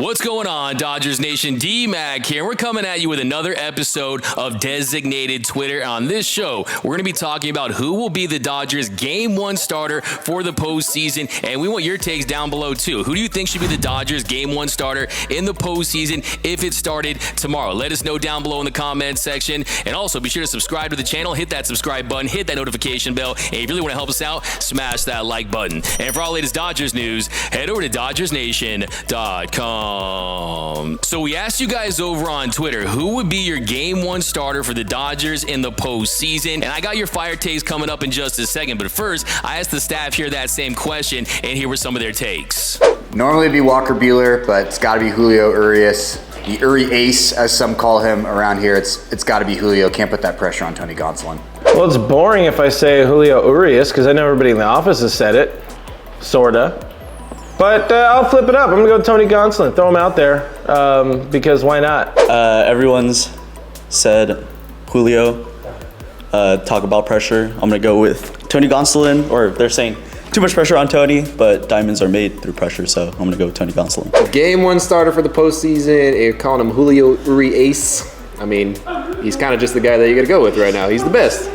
What's going on, Dodgers Nation? D-Mac here. We're coming at you with another episode of Designated Twitter. On this show, we're going to be talking about who will be the Dodgers Game 1 starter for the postseason, and we want your takes down below, too. Who do you think should be the Dodgers Game 1 starter in the postseason if it started tomorrow? Let us know down below in the comments section, and also be sure to subscribe to the channel, hit that subscribe button, hit that notification bell, and if you really want to help us out, smash that like button. And for all latest Dodgers news, head over to DodgersNation.com. So we asked you guys over on Twitter, who would be your Game 1 starter for the Dodgers in the postseason? And I got your fire takes coming up in just a second. But first, I asked the staff here that same question, and here were some of their takes. Normally it'd be Walker Buehler, but it's got to be Julio Urias. The Uri Ace, as some call him around here. It's got to be Julio. Can't put that pressure on Tony Gonsolin. Well, it's boring if I say Julio Urias because I know everybody in the office has said it, sorta. But I'll flip it up. I'm gonna go Tony Gonsolin. Throw him out there because why not? Everyone's said Julio. Talk about pressure. I'm gonna go with Tony Gonsolin, or they're saying too much pressure on Tony, but diamonds are made through pressure, so I'm gonna go with Tony Gonsolin. Game 1 starter for the postseason. You're calling him Julio Uri Ace. I mean, he's kind of just the guy that you got to go with right now. He's the best.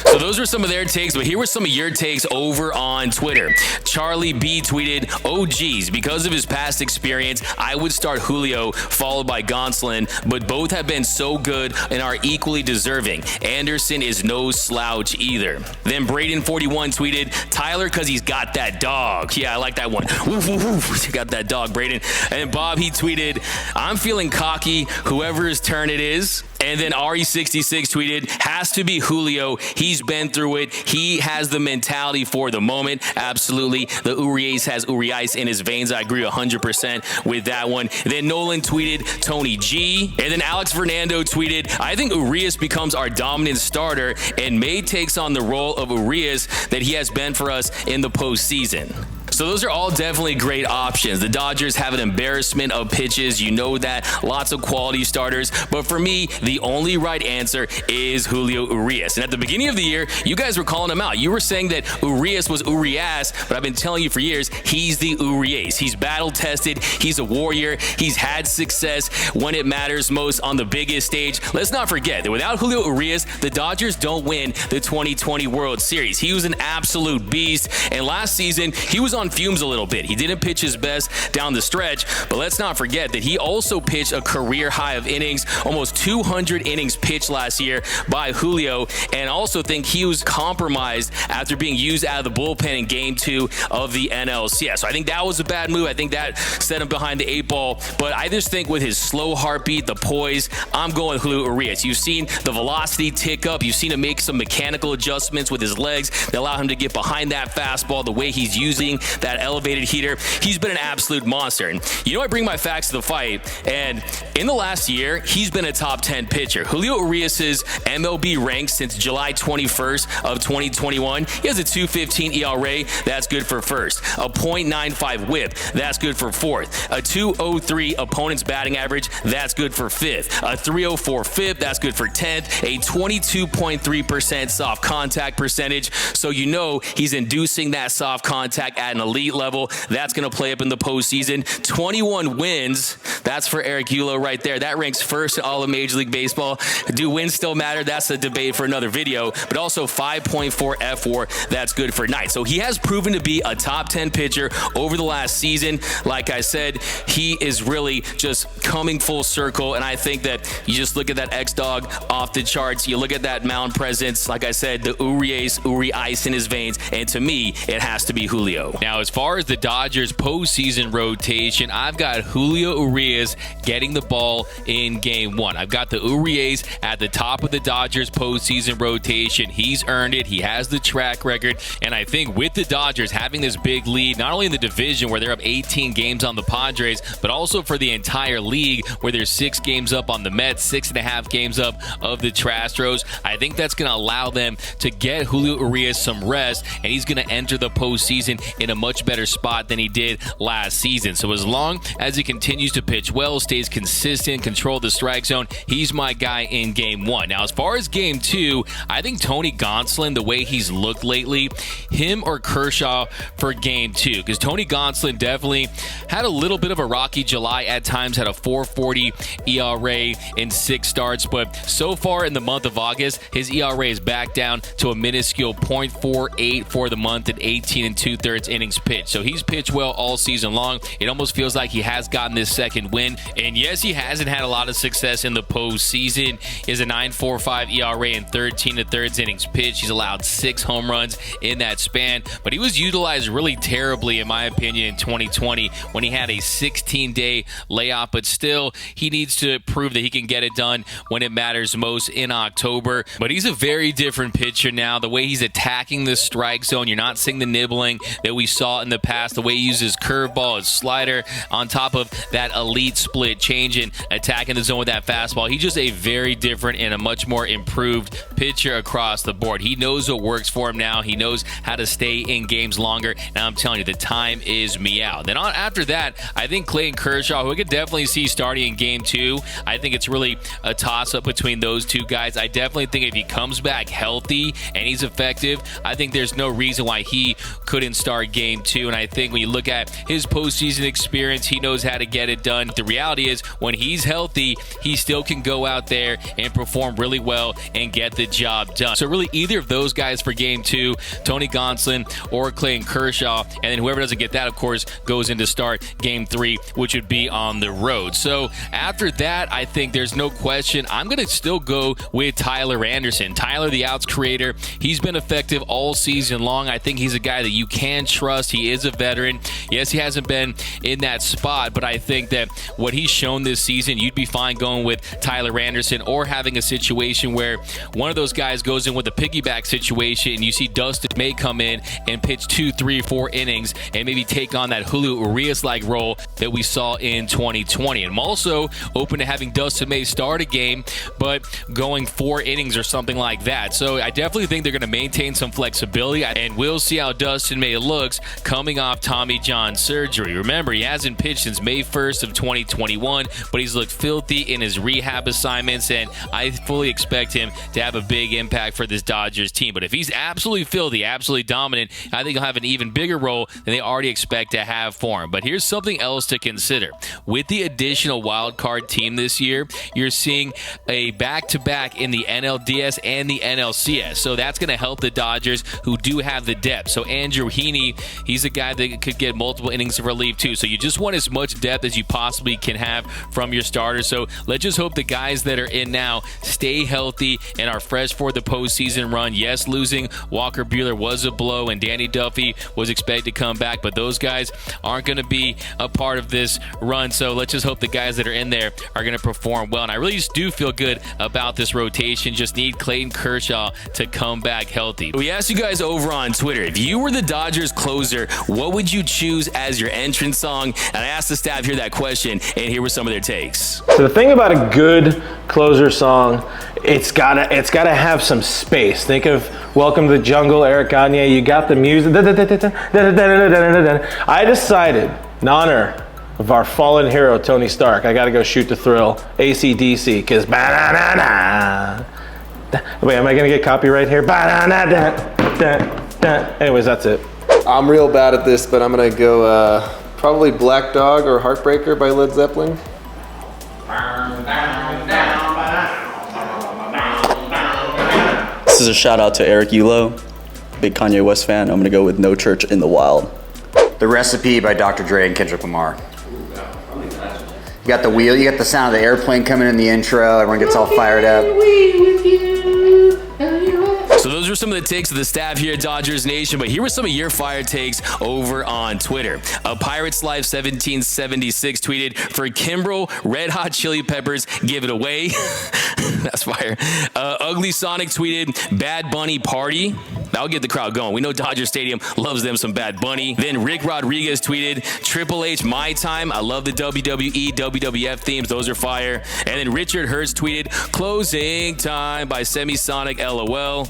So those were some of their takes, but here were some of your takes over on Twitter. Charlie B tweeted, "Oh geez, because of his past experience, I would start Julio followed by Gonsolin, but both have been so good and are equally deserving. Anderson is no slouch either." Then Braden41 tweeted, "Tyler, because he's got that dog." Yeah, I like that one. Woof, woof, woof. You got that dog, Braden. And Bob, he tweeted, "I'm feeling cocky, whoever's turn it is." And then RE66 tweeted, "Has to be Julio. He's been through it. He has the mentality for the moment." Absolutely. The Urias has Urias in his veins. I agree 100% with that one. Then Nolan tweeted Tony G. And then Alex Fernando tweeted, "I think Urias becomes our dominant starter and May takes on the role of Urias that he has been for us in the postseason." So those are all definitely great options. The Dodgers have an embarrassment of pitches. You know that. Lots of quality starters. But for me, the only right answer is Julio Urias. And at the beginning of the year, you guys were calling him out. You were saying that Urias was Urias, but I've been telling you for years, he's the Urias. He's battle-tested. He's a warrior. He's had success when it matters most on the biggest stage. Let's not forget that without Julio Urias, the Dodgers don't win the 2020 World Series. He was an absolute beast. And last season, he was on fumes a little bit. He didn't pitch his best down the stretch, but let's not forget that he also pitched a career high of innings, almost 200 innings pitched last year by Julio, and I also think he was compromised after being used out of the bullpen in Game 2 of the NLCS. So I think that was a bad move. I think that set him behind the 8 ball, but I just think with his slow heartbeat, the poise, I'm going with Julio Urias. You've seen the velocity tick up. You've seen him make some mechanical adjustments with his legs that allow him to get behind that fastball, the way he's using that elevated heater. He's been an absolute monster. And you know, I bring my facts to the fight, and in the last year, he's been a top 10 pitcher. Julio Urias's MLB rank since July 21st of 2021, he has a 2.15 ERA, that's good for first. A .95 whip, that's good for fourth. A 2.03 opponent's batting average, that's good for fifth. A 3.04 FIP, that's good for 10th. A 22.3% soft contact percentage. So you know he's inducing that soft contact at an elite level. That's going to play up in the postseason. 21 wins. That's for Eric Yulo right there. That ranks first in all of Major League Baseball. Do wins still matter? That's a debate for another video. But also 5.4 F4. That's good for 9. So he has proven to be a top 10 pitcher over the last season. Like I said, he is really just coming full circle. And I think that you just look at that X-Dog off the charts. You look at that mound presence. Like I said, the Urias in his veins. And to me, it has to be Julio. Now, as far as the Dodgers postseason rotation, I've got Julio Urias getting the ball in Game 1. I've got the Urias at the top of the Dodgers postseason rotation. He's earned it. He has the track record. And I think with the Dodgers having this big lead, not only in the division where they're up 18 games on the Padres, but also for the entire league where they're 6 games up on the Mets, 6.5 games up of the Astros, I think that's going to allow them to get Julio Urias some rest, and he's going to enter the postseason in a much better spot than he did last season. So as long as he continues to pitch pitch well, stays consistent, control the strike zone. He's my guy in game 1. Now, as far as game 2, I think Tony Gonsolin, the way he's looked lately, him or Kershaw for game 2, because Tony Gonsolin definitely had a little bit of a rocky July at times, had a 4.40 ERA in 6 starts, but so far in the month of August, his ERA is back down to a minuscule .48 for the month at 18 2/3 innings pitched. So he's pitched well all season long. It almost feels like he has gotten this second win. And yes, he hasn't had a lot of success in the postseason. He has a 9.45 ERA in 13 2/3 innings pitched. He's allowed 6 home runs in that span, but he was utilized really terribly, in my opinion, in 2020 when he had a 16-day layoff. But still, he needs to prove that he can get it done when it matters most in October. But he's a very different pitcher now. The way he's attacking the strike zone, you're not seeing the nibbling that we saw in the past. The way he uses curveball, his slider, on top of that elite split change and attacking the zone with that fastball. He's just a very different and a much more improved pitcher across the board. He knows what works for him now. He knows how to stay in games longer. Now I'm telling you, the time is meow. Then after that, I think Clayton Kershaw, who I could definitely see starting in game 2. I think it's really a toss-up between those two guys. I definitely think if he comes back healthy and he's effective, I think there's no reason why he couldn't start game 2. And I think when you look at his postseason experience, he knows how to get it done. The reality is, when he's healthy, he still can go out there and perform really well and get the job done. So really, either of those guys for game 2, Tony Gonsolin or Clayton Kershaw, and then whoever doesn't get that, of course, goes into start game 3, which would be on the road. So after that, I think there's no question I'm going to still go with Tyler Anderson. Tyler, the outs creator, he's been effective all season long. I think he's a guy that you can trust. He is a veteran. Yes, he hasn't been in that spot, but I think that what he's shown this season, you'd be fine going with Tyler Anderson or having a situation where one of those guys goes in with a piggyback situation and you see Dustin May come in and pitch 2, 3, 4 innings and maybe take on that Julio Urias-like role that we saw in 2020. And I'm also open to having Dustin May start a game, but going 4 innings or something like that. So I definitely think they're going to maintain some flexibility, and we'll see how Dustin May looks coming off Tommy John surgery. Remember, he hasn't pitched since May 1st of 2021, but he's looked filthy in his rehab assignments, and I fully expect him to have a big impact for this Dodgers team. But if he's absolutely filthy, absolutely dominant, I think he'll have an even bigger role than they already expect to have for him. But here's something else to consider. With the additional wild card team this year, you're seeing a back-to-back in the NLDS and the NLCS. So that's going to help the Dodgers, who do have the depth. So Andrew Heaney, he's a guy that could get multiple innings of relief too. So you just want as much depth as you possibly can have from your starters. So let's just hope the guys that are in now stay healthy and are fresh for the postseason run. Yes, losing Walker Buehler was a blow, and Danny Duffy was expected to come back, but those guys aren't going to be a part of this run. So let's just hope the guys that are in there are going to perform well. And I really just do feel good about this rotation. Just need Clayton Kershaw to come back healthy. We asked you guys over on Twitter, if you were the Dodgers closer, what would you choose as your entrance song? And I asked the staff here that question, and here were some of their takes. So the thing about a good closer song, it's gotta have some space. Think of Welcome to the Jungle, Eric Gagne. You got the music. I decided, in honor of our fallen hero Tony Stark, I gotta go Shoot to Thrill, AC/DC, because wait, am I gonna get copyright here? Anyways, that's it. I'm real bad at this, but I'm gonna go probably Black Dog or Heartbreaker by Led Zeppelin. This is a shout out to Eric Ulo, big Kanye West fan. I'm gonna go with No Church in the Wild. The Recipe by Dr. Dre and Kendrick Lamar. You got the wheel, you got the sound of the airplane coming in the intro, everyone gets all fired up. So those were some of the takes of the staff here at Dodgers Nation, but here were some of your fire takes over on Twitter. Pirates Life 1776 tweeted, for Kimbrel, Red Hot Chili Peppers, give it away. That's fire. Ugly Sonic tweeted, Bad Bunny Party. That'll get the crowd going. We know Dodger Stadium loves them some Bad Bunny. Then Rick Rodriguez tweeted, Triple H My Time. I love the WWE, WWF themes. Those are fire. And then Richard Hurst tweeted, Closing Time by Semisonic LOL.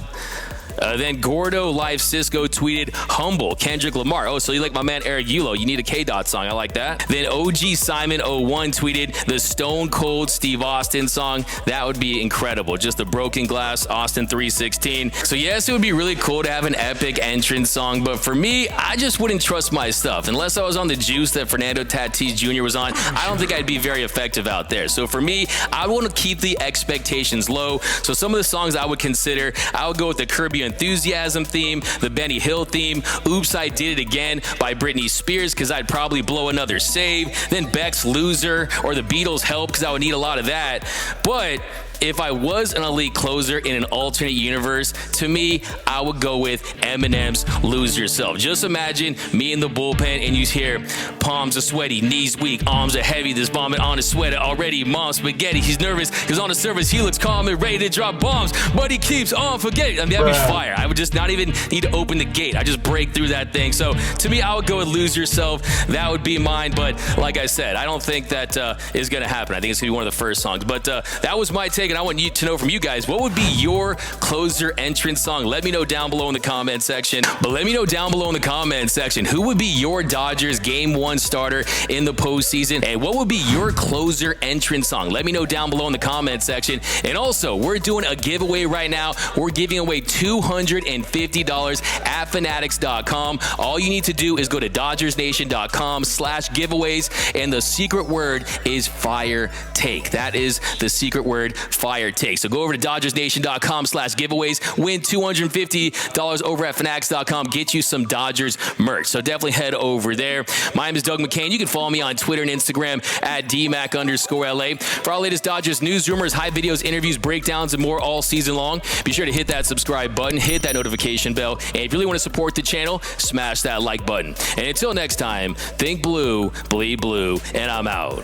Then Gordo Life Cisco tweeted, humble, Kendrick Lamar. Oh, so you like my man Eric Yulo. You need a K-Dot song. I like that. Then OG Simon01 tweeted the Stone Cold Steve Austin song. That would be incredible. Just the Broken Glass Austin 316. So yes, it would be really cool to have an epic entrance song, but for me, I just wouldn't trust my stuff. Unless I was on the juice that Fernando Tatis Jr. was on, I don't think I'd be very effective out there. So for me, I want to keep the expectations low. So some of the songs I would consider, I would go with the Curb Your Enthusiasm theme, the Benny Hill theme, Oops, I Did It Again by Britney Spears, because I'd probably blow another save, then Beck's Loser, or the Beatles' Help, because I would need a lot of that. But if I was an elite closer in an alternate universe, to me, I would go with Eminem's Lose Yourself. Just imagine me in the bullpen and you hear palms are sweaty, knees weak, arms are heavy, there's vomit on his sweater already. Mom's spaghetti, he's nervous because on the surface he looks calm and ready to drop bombs, but he keeps on forgetting. I mean, that'd be fire. I would just not even need to open the gate. I just break through that thing. So to me, I would go with Lose Yourself. That would be mine. But like I said, I don't think that is going to happen. I think it's going to be one of the first songs. But that was my take. And I want you to know from you guys, what would be your closer entrance song? Let me know down below in the comment section. But let me know down below in the comment section, who would be your Dodgers Game 1 starter in the postseason? And what would be your closer entrance song? Let me know down below in the comment section. And also, we're doing a giveaway right now. We're giving away $250 at fanatics.com. All you need to do is go to DodgersNation.com/giveaways, and the secret word is Fire Take. That is the secret word, Fire Take. So go over to DodgersNation.com/giveaways, win $250 over at Fanatics.com, get you some Dodgers merch. So definitely head over there. My name is Doug McCain. You can follow me on Twitter and Instagram at DMac_LA. For our latest Dodgers news, rumors, high videos, interviews, breakdowns, and more all season long, be sure to hit that subscribe button, hit that notification bell, and if you really want to support the channel, smash that like button. And until next time, think blue, bleed blue, and I'm out.